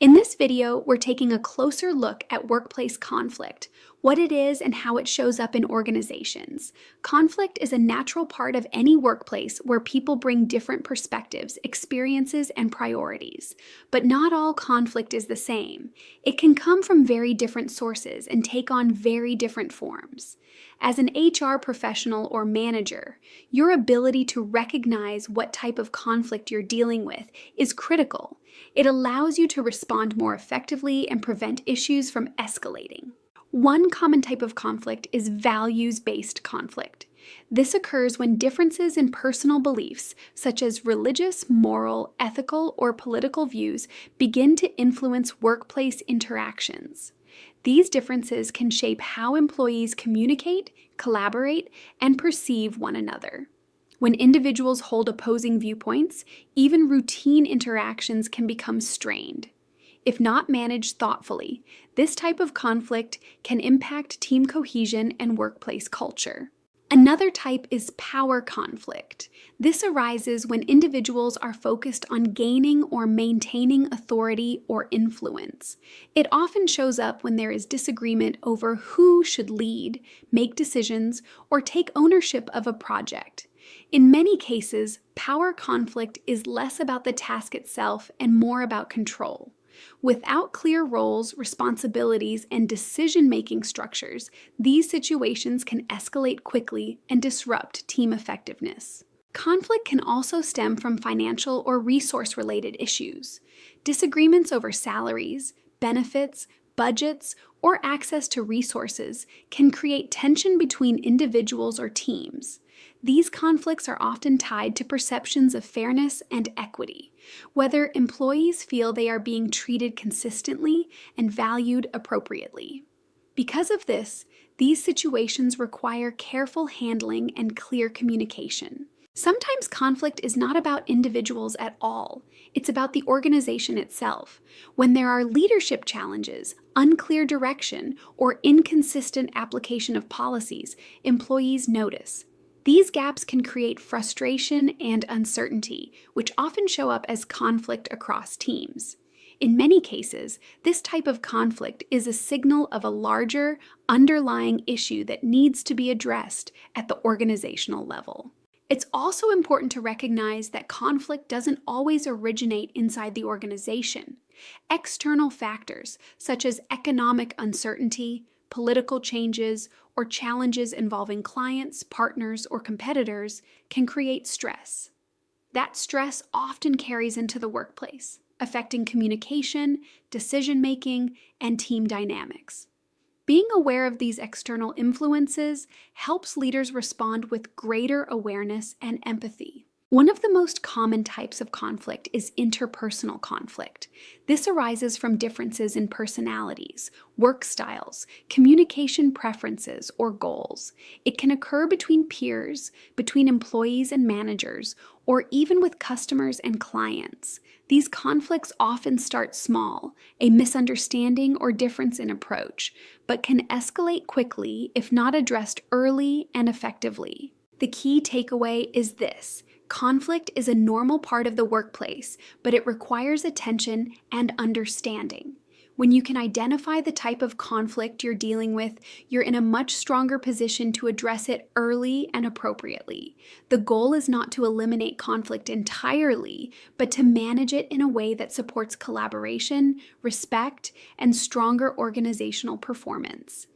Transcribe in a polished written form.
In this video, we're taking a closer look at workplace conflict, what it is and how it shows up in organizations. Conflict is a natural part of any workplace where people bring different perspectives, experiences, and priorities. But not all conflict is the same. It can come from very different sources and take on very different forms. As an HR professional or manager, your ability to recognize what type of conflict you're dealing with is critical. It allows you to respond more effectively and prevent issues from escalating. One common type of conflict is values-based conflict. This occurs when differences in personal beliefs, such as religious, moral, ethical, or political views, begin to influence workplace interactions. These differences can shape how employees communicate, collaborate, and perceive one another. When individuals hold opposing viewpoints, even routine interactions can become strained. If not managed thoughtfully, this type of conflict can impact team cohesion and workplace culture. Another type is power conflict. This arises when individuals are focused on gaining or maintaining authority or influence. It often shows up when there is disagreement over who should lead, make decisions, or take ownership of a project. In many cases, power conflict is less about the task itself and more about control. Without clear roles, responsibilities, and decision-making structures, these situations can escalate quickly and disrupt team effectiveness. Conflict can also stem from financial or resource-related issues. Disagreements over salaries, benefits, budgets, or access to resources can create tension between individuals or teams. These conflicts are often tied to perceptions of fairness and equity, whether employees feel they are being treated consistently and valued appropriately. Because of this, these situations require careful handling and clear communication. Sometimes conflict is not about individuals at all. It's about the organization itself. When there are leadership challenges, unclear direction, or inconsistent application of policies, employees notice. These gaps can create frustration and uncertainty, which often show up as conflict across teams. In many cases, this type of conflict is a signal of a larger, underlying issue that needs to be addressed at the organizational level. It's also important to recognize that conflict doesn't always originate inside the organization. External factors, such as economic uncertainty, political changes, or challenges involving clients, partners, or competitors, can create stress. That stress often carries into the workplace, affecting communication, decision-making, and team dynamics. Being aware of these external influences helps leaders respond with greater awareness and empathy. One of the most common types of conflict is interpersonal conflict. This arises from differences in personalities, work styles, communication preferences, or goals. It can occur between peers, between employees and managers, or even with customers and clients. These conflicts often start small, a misunderstanding or difference in approach, but can escalate quickly if not addressed early and effectively. The key takeaway is this: conflict is a normal part of the workplace, but it requires attention and understanding. When you can identify the type of conflict you're dealing with, you're in a much stronger position to address it early and appropriately. The goal is not to eliminate conflict entirely, but to manage it in a way that supports collaboration, respect, and stronger organizational performance.